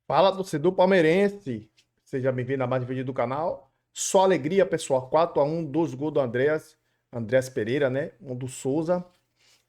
Fala, torcedor palmeirense. Seja bem-vindo a mais um vídeo do canal. Só alegria, pessoal. 4-1, dois gols do Andreas Pereira, né? Um do Souza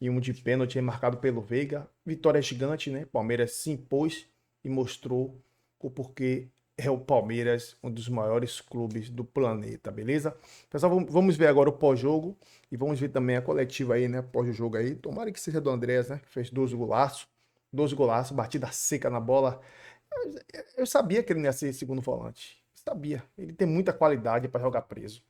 e um de pênalti marcado pelo Veiga. Vitória gigante, né? Palmeiras se impôs e mostrou o porquê é o Palmeiras um dos maiores clubes do planeta, beleza? Pessoal, vamos ver agora o pós-jogo e vamos ver também a coletiva aí, né? Pós-jogo aí. Tomara que seja do Andreas, né? Que fez 12 golaços, batida seca na bola. Eu sabia que ele não ia ser segundo volante. Sabia. Ele tem muita qualidade para jogar preso.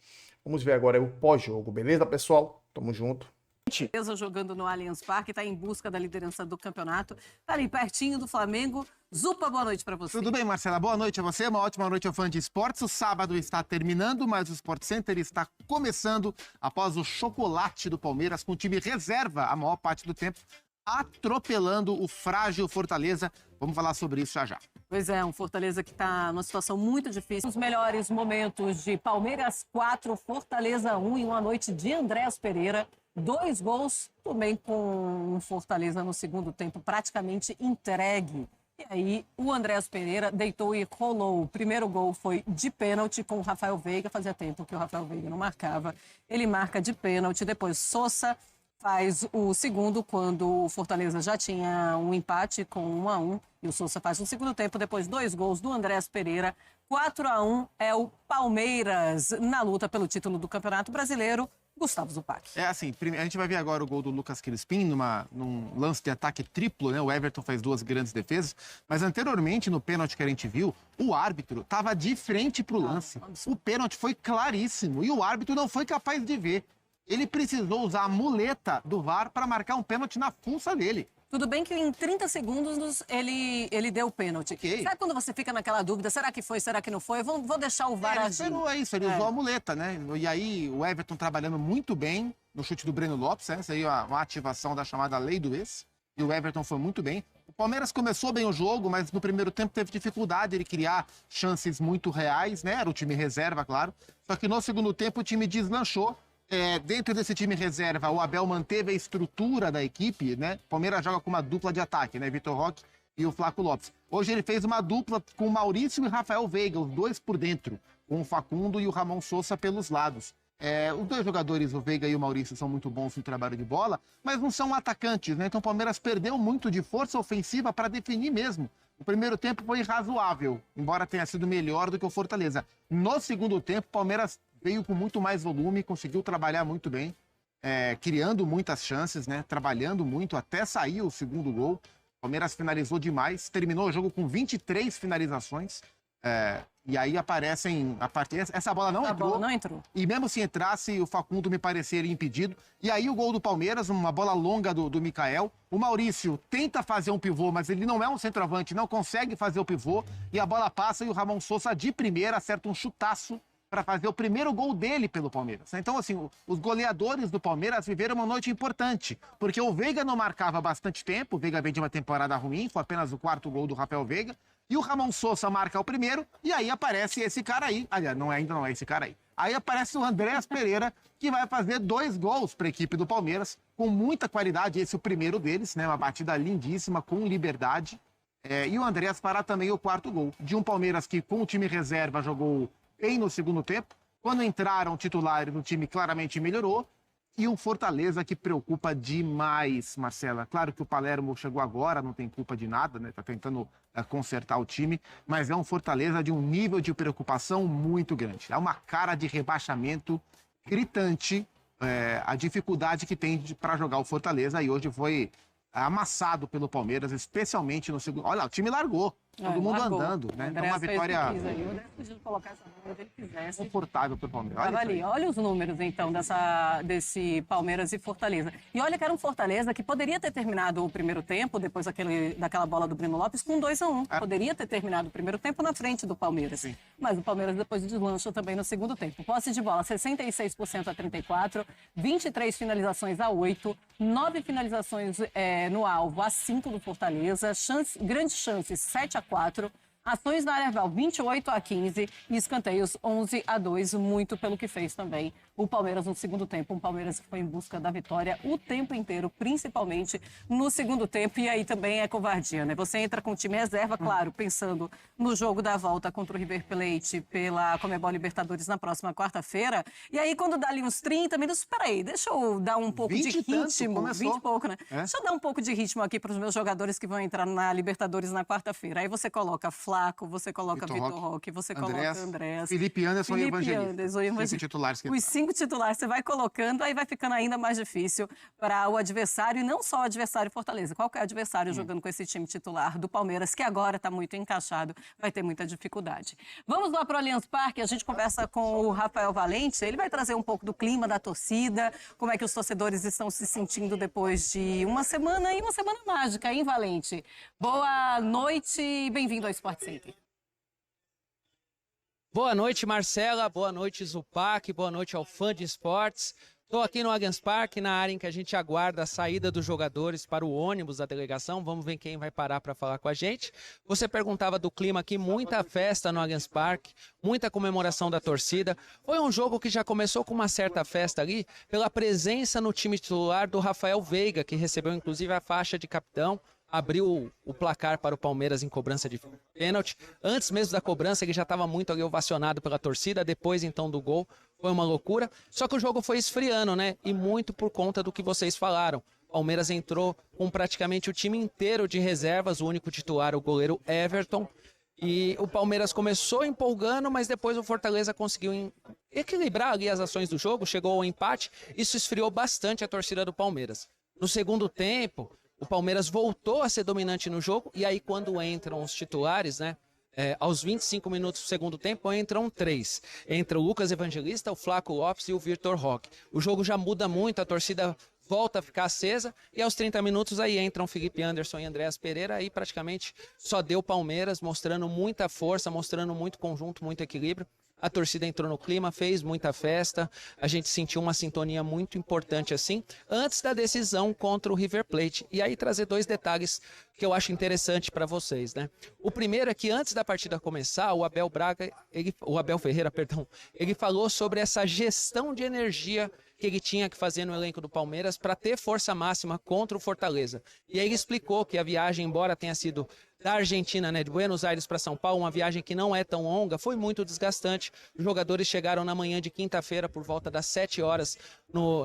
Vamos ver agora o pós-jogo, beleza, pessoal? Tamo junto. Fortaleza jogando no Allianz Parque, está em busca da liderança do campeonato. Tá ali pertinho do Flamengo. Zupa, boa noite para você. Tudo bem, Marcela? Boa noite a você. Uma ótima noite ao fã de esportes. O sábado está terminando, mas o Sport Center está começando após o chocolate do Palmeiras com o time reserva a maior parte do tempo, atropelando o frágil Fortaleza. Vamos falar sobre isso já já. Pois é, um Fortaleza que está numa situação muito difícil. Os melhores momentos de Palmeiras 4, Fortaleza 1 e uma noite de Andreas Pereira. 2 gols, também com um Fortaleza no segundo tempo praticamente entregue. E aí o Andreas Pereira deitou e rolou. O primeiro gol foi de pênalti com o Rafael Veiga. Fazia tempo que o Rafael Veiga não marcava. Ele marca de pênalti, depois Sousa faz o segundo quando o Fortaleza já tinha um empate com 1-1 e o Sousa faz no segundo tempo, depois 2 gols do Andreas Pereira. 4-1 é o Palmeiras na luta pelo título do Campeonato Brasileiro. Gustavo Zupac. É assim, a gente vai ver agora o gol do Lucas Crispim num lance de ataque triplo, né? O Everton faz 2 grandes defesas, mas anteriormente, no pênalti que a gente viu, o árbitro estava de frente pro lance. O pênalti foi claríssimo e o árbitro não foi capaz de ver. Ele precisou usar a muleta do VAR para marcar um pênalti na fuça dele. Tudo bem que em 30 segundos ele deu o pênalti. Okay. Sabe quando você fica naquela dúvida, será que foi, será que não foi? Vou deixar o VAR agir. É isso, ele usou a muleta, né? E aí o Everton trabalhando muito bem no chute do Breno Lopes, né? Essa aí é uma ativação da chamada lei do ex. E o Everton foi muito bem. O Palmeiras começou bem o jogo, mas no primeiro tempo teve dificuldade de criar chances muito reais, né? Era o time reserva, claro. Só que no segundo tempo o time deslanchou. Dentro desse time reserva, o Abel manteve a estrutura da equipe, né? O Palmeiras joga com uma dupla de ataque, né? Vitor Roque e o Flaco Lopes. Hoje ele fez uma dupla com o Maurício e Rafael Veiga, os dois por dentro, com o Facundo e o Ramon Sousa pelos lados. Os dois jogadores, o Veiga e o Maurício, são muito bons no trabalho de bola, mas não são atacantes, né? Então o Palmeiras perdeu muito de força ofensiva para definir mesmo. O primeiro tempo foi razoável, embora tenha sido melhor do que o Fortaleza. No segundo tempo, o Palmeiras veio com muito mais volume, conseguiu trabalhar muito bem, criando muitas chances, né? Trabalhando muito até sair o segundo gol. O Palmeiras finalizou demais, terminou o jogo com 23 finalizações. E aí aparecem a partir. Essa bola não entrou. Bola não entrou. E mesmo se entrasse, o Facundo me pareceria impedido. E aí o gol do Palmeiras, uma bola longa do Mikael. O Maurício tenta fazer um pivô, mas ele não é um centroavante, não consegue fazer o pivô. E a bola passa e o Ramon Sousa de primeira acerta um chutaço para fazer o primeiro gol dele pelo Palmeiras. Então, assim, os goleadores do Palmeiras viveram uma noite importante, porque o Veiga não marcava há bastante tempo, o Veiga vem de uma temporada ruim, foi apenas o 4º gol do Rafael Veiga, e o Ramon Sousa marca o primeiro, e aí aparece esse cara aí, aliás, ainda não é esse cara aí. Aí aparece o Andreas Pereira, que vai fazer 2 gols para a equipe do Palmeiras, com muita qualidade, esse é o primeiro deles, né, uma batida lindíssima, com liberdade, e o Andreas para também o 4º gol, de um Palmeiras que com o time reserva jogou bem no segundo tempo. Quando entraram titulares, o time claramente melhorou. E um Fortaleza que preocupa demais, Marcela. Claro que o Palermo chegou agora, não tem culpa de nada, né? Tá tentando consertar o time, mas é um Fortaleza de um nível de preocupação muito grande. É uma cara de rebaixamento gritante, a dificuldade que tem para jogar o Fortaleza, e hoje foi amassado pelo Palmeiras, especialmente no segundo. Olha, o time largou. Todo mundo largou. Andando, né? Então uma vitória colocar essa bola ele quisesse. confortável para o Palmeiras. Olha os números, então, desse Palmeiras e Fortaleza. E olha que era um Fortaleza que poderia ter terminado o primeiro tempo, depois daquela bola do Breno Lopes, com 2-1. Poderia ter terminado o primeiro tempo na frente do Palmeiras. Sim. Mas o Palmeiras depois deslanchou também no segundo tempo. Posse de bola, 66% a 34%, 23 finalizações a 8%, 9 finalizações no alvo a 5% do Fortaleza, grandes chances 7-4%, ações na área rival 28-15 e escanteios 11-2, muito pelo que fez também o Palmeiras no segundo tempo. Um Palmeiras que foi em busca da vitória o tempo inteiro, principalmente no segundo tempo. E aí também é covardia, né? Você entra com o time reserva, claro, pensando no jogo da volta contra o River Plate pela Conmebol Libertadores na próxima quarta-feira. E aí, quando dá ali uns 30 minutos, peraí, deixa eu dar um pouco de ritmo. 20 e pouco, né? Deixa eu dar um pouco de ritmo aqui para os meus jogadores que vão entrar na Libertadores na quarta-feira. Aí você coloca Flaco, você coloca Vitor Roque, você coloca Andrés, Felipe Anderson e Evangelista. Os 5 titulares. Os 5 titulares você vai colocando, aí vai ficando ainda mais difícil para o adversário, e não só o adversário Fortaleza, qualquer adversário jogando com esse time titular do Palmeiras, que agora está muito encaixado, vai ter muita dificuldade. Vamos lá para o Allianz Parque, a gente conversa com o Rafael Valente, ele vai trazer um pouco do clima da torcida, como é que os torcedores estão se sentindo depois de uma semana mágica, hein, Valente? Boa noite e bem-vindo ao Sport Center. Boa noite, Marcela. Boa noite, Zupac. Boa noite ao fã de esportes. Estou aqui no Allianz Parque, na área em que a gente aguarda a saída dos jogadores para o ônibus da delegação. Vamos ver quem vai parar para falar com a gente. Você perguntava do clima aqui, muita festa no Allianz Parque, muita comemoração da torcida. Foi um jogo que já começou com uma certa festa ali, pela presença no time titular do Rafael Veiga, que recebeu inclusive a faixa de capitão. Abriu o placar para o Palmeiras em cobrança de pênalti. Antes mesmo da cobrança, ele já estava muito ali ovacionado pela torcida. Depois, então, do gol, foi uma loucura. Só que o jogo foi esfriando, né? E muito por conta do que vocês falaram. O Palmeiras entrou com praticamente o time inteiro de reservas. O único titular, o goleiro Everton. E o Palmeiras começou empolgando, mas depois o Fortaleza conseguiu equilibrar ali as ações do jogo. Chegou ao empate. Isso esfriou bastante a torcida do Palmeiras. No segundo tempo, o Palmeiras voltou a ser dominante no jogo, e aí quando entram os titulares, né, aos 25 minutos do segundo tempo, entram 3. Entra o Lucas Evangelista, o Flaco Lopes e o Vitor Roque. O jogo já muda muito, a torcida volta a ficar acesa, e aos 30 minutos aí entram Felipe Anderson e Andreas Pereira, aí praticamente só deu Palmeiras, mostrando muita força, mostrando muito conjunto, muito equilíbrio. A torcida entrou no clima, fez muita festa, a gente sentiu uma sintonia muito importante assim, antes da decisão contra o River Plate. E aí trazer 2 detalhes que eu acho interessante para vocês, né? O primeiro é que antes da partida começar, o Abel Ferreira, ele falou sobre essa gestão de energia que ele tinha que fazer no elenco do Palmeiras para ter força máxima contra o Fortaleza. E aí ele explicou que a viagem, embora tenha sido da Argentina, né, de Buenos Aires para São Paulo, uma viagem que não é tão longa, foi muito desgastante. Os jogadores chegaram na manhã de quinta-feira por volta das 7 horas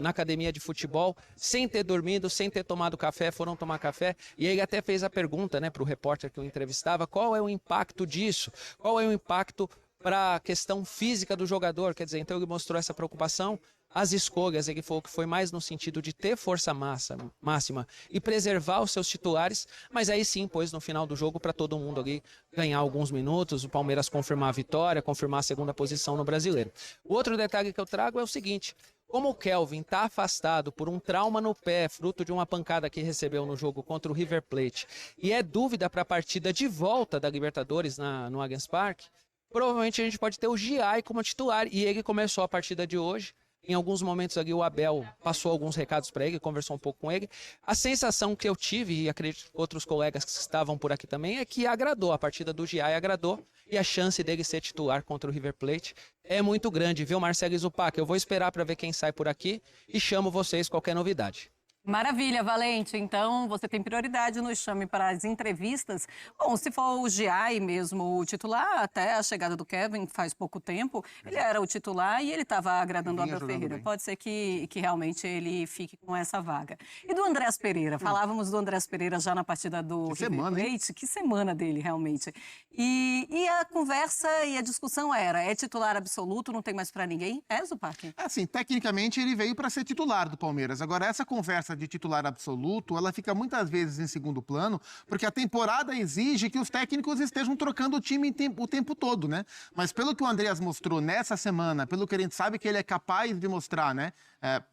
na academia de futebol, sem ter dormido, sem ter tomado café, foram tomar café, e ele até fez a pergunta, né, para o repórter que eu entrevistava, qual é o impacto disso? Qual é o impacto para a questão física do jogador? Quer dizer, então ele mostrou essa preocupação. As escolhas, ele falou que foi mais no sentido de ter força máxima e preservar os seus titulares, mas aí sim pôs no final do jogo para todo mundo ali ganhar alguns minutos, o Palmeiras confirmar a vitória, confirmar a segunda posição no Brasileiro. O outro detalhe que eu trago é o seguinte: como o Kelvin está afastado por um trauma no pé, fruto de uma pancada que recebeu no jogo contra o River Plate, e é dúvida para a partida de volta da Libertadores no Allianz Parque, provavelmente a gente pode ter o Giai como titular, e ele começou a partida de hoje. Em alguns momentos ali o Abel passou alguns recados para ele, conversou um pouco com ele. A sensação que eu tive, e acredito que outros colegas que estavam por aqui também, é que agradou, a partida do Giai agradou, e a chance dele ser titular contra o River Plate é muito grande, viu, Marcelo e Zupac? Eu vou esperar para ver quem sai por aqui e chamo vocês qualquer novidade. Maravilha, Valente. Então, você tem prioridade no Chame para as entrevistas. Bom, se for o Giai mesmo o titular, até a chegada do Kevin faz pouco tempo, ele era o titular e ele estava agradando o Abel Ferreira. Bem. Pode ser que realmente ele fique com essa vaga. E do Andreas Pereira? Falávamos do Andreas Pereira já na partida do River Plate. Que semana dele, realmente. E a conversa e a discussão é titular absoluto, não tem mais para ninguém? É, Zupac? Assim, tecnicamente ele veio para ser titular do Palmeiras. Agora, essa conversa de titular absoluto, ela fica muitas vezes em segundo plano, porque a temporada exige que os técnicos estejam trocando o time o tempo todo, né? Mas pelo que o Andreas mostrou nessa semana, pelo que a gente sabe que ele é capaz de mostrar, né?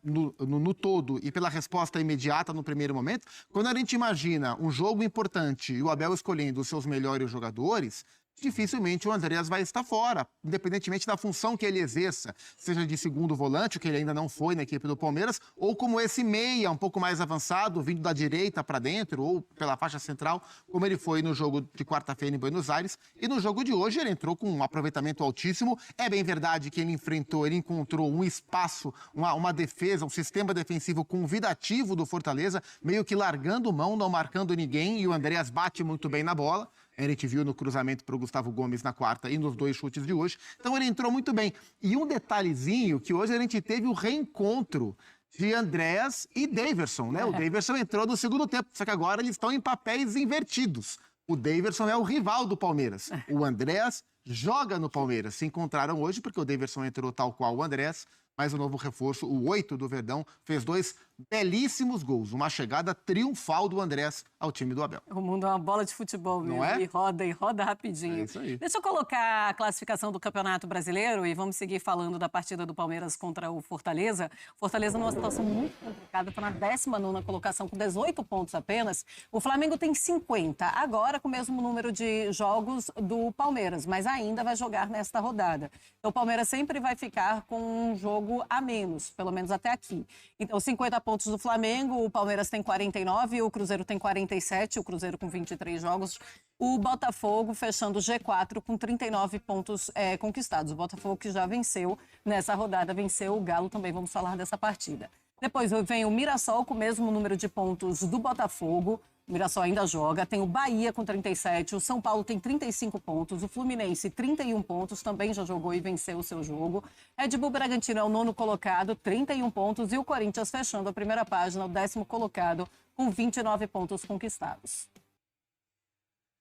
No todo, e pela resposta imediata no primeiro momento, quando a gente imagina um jogo importante e o Abel escolhendo os seus melhores jogadores, dificilmente o Andreas vai estar fora, independentemente da função que ele exerça, seja de segundo volante, o que ele ainda não foi na equipe do Palmeiras, ou como esse meia um pouco mais avançado, vindo da direita para dentro, ou pela faixa central, como ele foi no jogo de quarta-feira em Buenos Aires. E no jogo de hoje ele entrou com um aproveitamento altíssimo. É bem verdade que ele encontrou um espaço, uma defesa, um sistema defensivo convidativo do Fortaleza, meio que largando mão, não marcando ninguém, e o Andreas bate muito bem na bola. A gente viu no cruzamento para o Gustavo Gomes na quarta e nos 2 chutes de hoje. Então ele entrou muito bem. E um detalhezinho, que hoje a gente teve o reencontro de Andreas e Daverson, né? O Daverson entrou no segundo tempo, só que agora eles estão em papéis invertidos. O Daverson é o rival do Palmeiras. O Andreas joga no Palmeiras. Se encontraram hoje porque o Daverson entrou tal qual o Andreas, mas o novo reforço, o 8 do Verdão, fez 2 belíssimos gols. Uma chegada triunfal do Andrés ao time do Abel. O mundo é uma bola de futebol mesmo. Não é? E roda rapidinho. É isso aí. Deixa eu colocar a classificação do Campeonato Brasileiro e vamos seguir falando da partida do Palmeiras contra o Fortaleza. Fortaleza numa situação muito complicada, está na 19ª colocação com 18 pontos apenas. O Flamengo tem 50, agora com o mesmo número de jogos do Palmeiras, mas ainda vai jogar nesta rodada. Então o Palmeiras sempre vai ficar com um jogo a menos, pelo menos até aqui. Então 50 pontos do Flamengo, o Palmeiras tem 49, o Cruzeiro tem 47, o Cruzeiro com 23 jogos. O Botafogo fechando o G4 com 39 pontos conquistados. O Botafogo que já venceu nessa rodada, venceu o Galo também, vamos falar dessa partida. Depois vem o Mirassol com o mesmo número de pontos do Botafogo. O Mirassol ainda joga. Tem o Bahia com 37, o São Paulo tem 35 pontos, o Fluminense 31 pontos, também já jogou e venceu o seu jogo. Red Bull Bragantino é o 9º colocado, 31 pontos, e o Corinthians fechando a primeira página, o 10º colocado, com 29 pontos conquistados.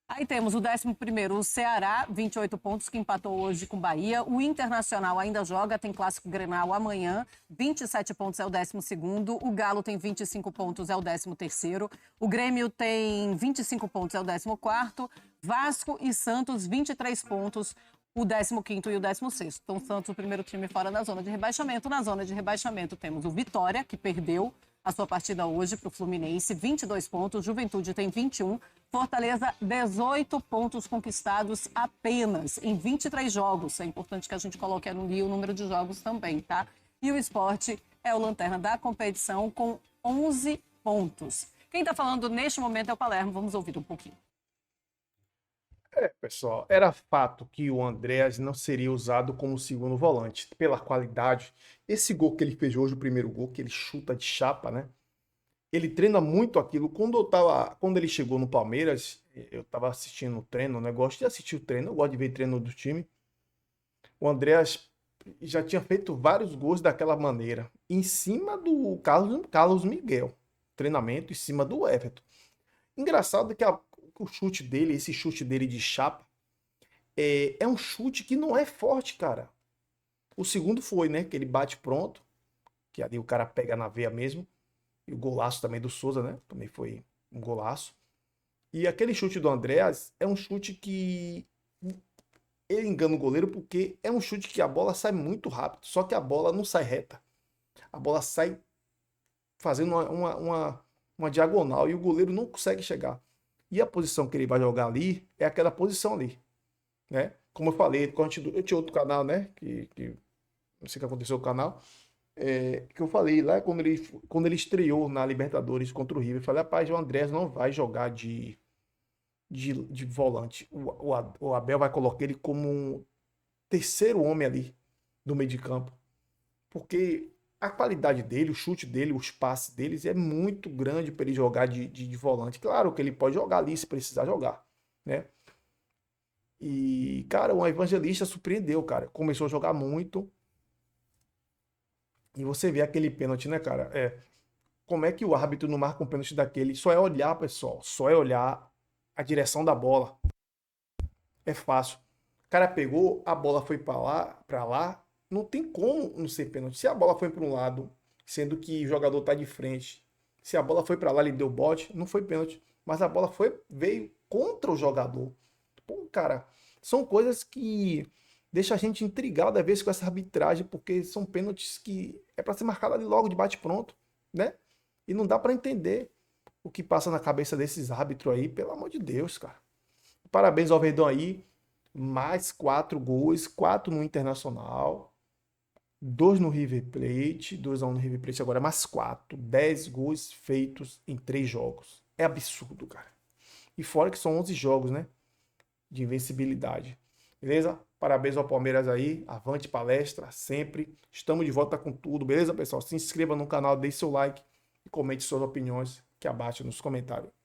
Aí temos o 11º, o Ceará, 28 pontos, que empatou hoje com o Bahia. O Internacional ainda joga, tem Clássico Grenal amanhã, 27 pontos é o 12º. O Galo tem 25 pontos, é o 13º. O Grêmio tem 25 pontos, é o 14º. Vasco e Santos, 23 pontos, o 15º e o 16º. Então, Santos, o primeiro time fora da zona de rebaixamento. Na zona de rebaixamento temos o Vitória, que perdeu a sua partida hoje para o Fluminense, 22 pontos. Juventude tem 21. Fortaleza, 18 pontos conquistados apenas em 23 jogos. É importante que a gente coloque ali o número de jogos também, tá? E o Sport é o lanterna da competição com 11 pontos. Quem está falando neste momento é o Palermo. Vamos ouvir um pouquinho. Pessoal, era fato que o Andreas não seria usado como segundo volante, pela qualidade. Esse gol que ele fez hoje, o primeiro gol, que ele chuta de chapa, né? Ele treina muito aquilo. Quando ele chegou no Palmeiras, eu tava assistindo o treino, né? Eu gosto de assistir o treino, eu gosto de ver treino do time. O Andreas já tinha feito vários gols daquela maneira, em cima do Carlos Miguel. Treinamento em cima do Everton. Engraçado que o chute dele, esse chute dele de chapa, é um chute que não é forte, cara. O segundo foi, né? Que ele bate pronto, que ali o cara pega na veia mesmo. E o golaço também do Souza, né? Também foi um golaço. E aquele chute do Andreas é um chute que ele engana o goleiro porque é um chute que a bola sai muito rápido. Só que a bola não sai reta. A bola sai fazendo uma diagonal e o goleiro não consegue chegar. E a posição que ele vai jogar ali é aquela posição ali, né? Como eu falei, eu tinha outro canal, né? Que não sei o que aconteceu com o canal. Que eu falei lá quando ele estreou na Libertadores contra o River, eu falei, rapaz, o Andrés não vai jogar de volante. O Abel vai colocar ele como um terceiro homem ali do meio de campo. Porque a qualidade dele, o chute dele, os passes deles é muito grande para ele jogar de volante. Claro que ele pode jogar ali se precisar jogar, né? E, cara, o Evangelista surpreendeu, cara. Começou a jogar muito. E você vê aquele pênalti, né, cara? Como é que o árbitro não marca um pênalti daquele? Só é olhar, pessoal. Só é olhar a direção da bola. É fácil. O cara pegou, a bola foi pra lá. Não tem como não ser pênalti. Se a bola foi para um lado, sendo que o jogador tá de frente. Se a bola foi para lá, ele deu bote, não foi pênalti. Mas a bola veio contra o jogador. Pô, cara, são coisas que deixa a gente intrigado às vezes com essa arbitragem, porque são pênaltis que é para ser marcado ali logo de bate-pronto, né? E não dá para entender o que passa na cabeça desses árbitros aí, pelo amor de Deus, cara. Parabéns ao Verdão aí. mais 4 gols, 4 no Internacional, 2 no River Plate, 2-1 no River Plate, agora mais 4, 10 gols feitos em 3 jogos. É absurdo, cara. E fora que são 11 jogos, né, de invencibilidade. Beleza? Parabéns ao Palmeiras aí, avante palestra, sempre. Estamos de volta com tudo, beleza, pessoal? Se inscreva no canal, deixe seu like e comente suas opiniões aqui abaixo nos comentários.